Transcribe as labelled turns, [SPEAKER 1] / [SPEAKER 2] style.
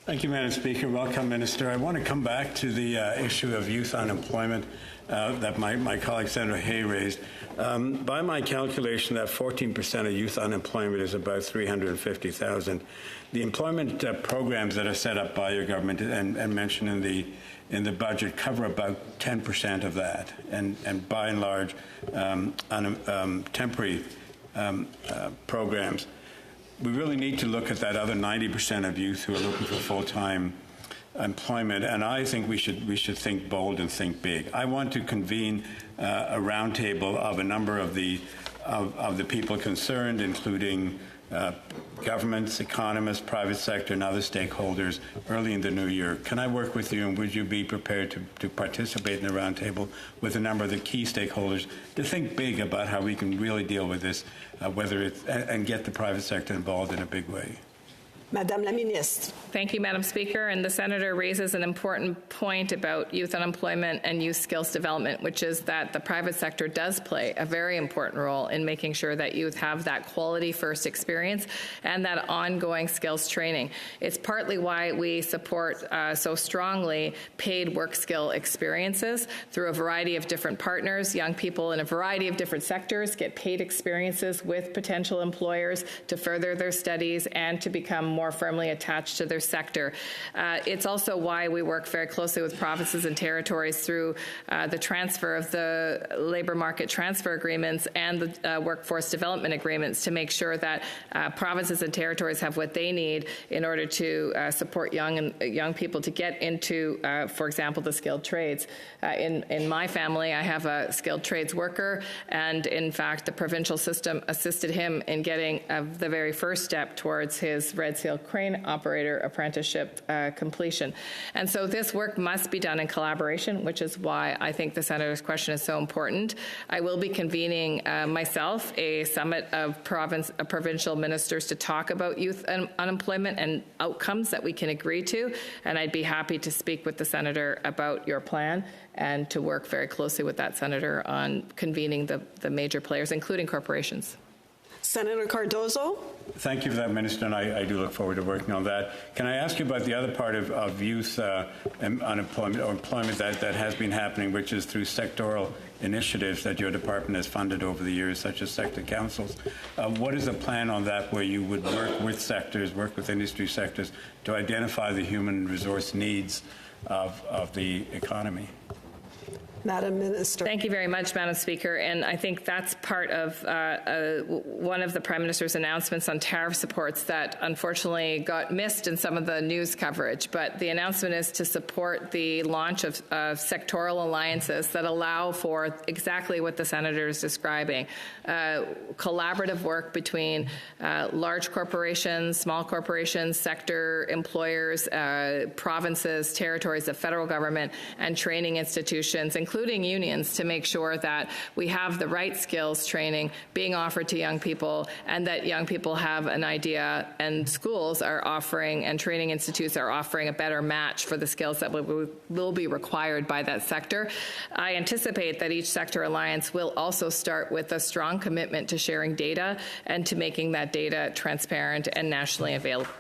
[SPEAKER 1] Thank you, Madam Speaker. Welcome, Minister. I want to come back to the issue of youth unemployment that my colleague Senator Hay raised. By my calculation, that 14% of youth unemployment is about 350,000. The employment programs that are set up by your government and mentioned in the budget cover about 10% of that, and by and large, temporary programs. We really need to look at that other 90% of youth who are looking for full-time employment, and I think we should think bold and think big. I want to convene a roundtable of a number of the people concerned, including governments, economists, private sector, and other stakeholders early in the new year. Can I work with you, and would you be prepared to participate in the roundtable with a number of the key stakeholders to think big about how we can really deal with this, and get the private sector involved in a big way?
[SPEAKER 2] Madame la Ministre.
[SPEAKER 3] Thank you, Madam Speaker. And the Senator raises an important point about youth unemployment and youth skills development, which is that the private sector does play a very important role in making sure that youth have that quality first experience and that ongoing skills training. It's partly why we support so strongly paid work skill experiences through a variety of different partners. Young people in a variety of different sectors get paid experiences with potential employers to further their studies and to become more firmly attached to their sector. It's also why we work very closely with provinces and territories through the transfer of the labour market transfer agreements and the workforce development agreements to make sure that provinces and territories have what they need in order to support young people to get into, for example, the skilled trades. In my family, I have a skilled trades worker, and in fact, the provincial system assisted him in getting the very first step towards his Red Seal crane operator apprenticeship completion. And so this work must be done in collaboration, which is why I think the Senator's question is so important. I will be convening myself a summit of provincial ministers to talk about youth unemployment and outcomes that we can agree to, and I'd be happy to speak with the Senator about your plan and to work very closely with that Senator on convening the major players, including corporations.
[SPEAKER 2] Senator Cardozo.
[SPEAKER 1] Thank you for that, Minister, and I do look forward to working on that. Can I ask you about the other part of youth unemployment or employment that has been happening, which is through sectoral initiatives that your department has funded over the years, such as sector councils? What is the plan on that, where you would work with sectors, work with industry sectors to identify the human resource needs of the economy?
[SPEAKER 2] Madam Minister.
[SPEAKER 3] Thank you very much, Madam Speaker. And I think that's part of one of the Prime Minister's announcements on tariff supports that unfortunately got missed in some of the news coverage. But the announcement is to support the launch of sectoral alliances that allow for exactly what the Senator is describing, collaborative work between large corporations, small corporations, sector employers, provinces, territories, the federal government, and training institutions, including unions, to make sure that we have the right skills training being offered to young people, and that young people have an idea, and schools are offering and training institutes are offering a better match for the skills that will be required by that sector. I anticipate that each sector alliance will also start with a strong commitment to sharing data and to making that data transparent and nationally available.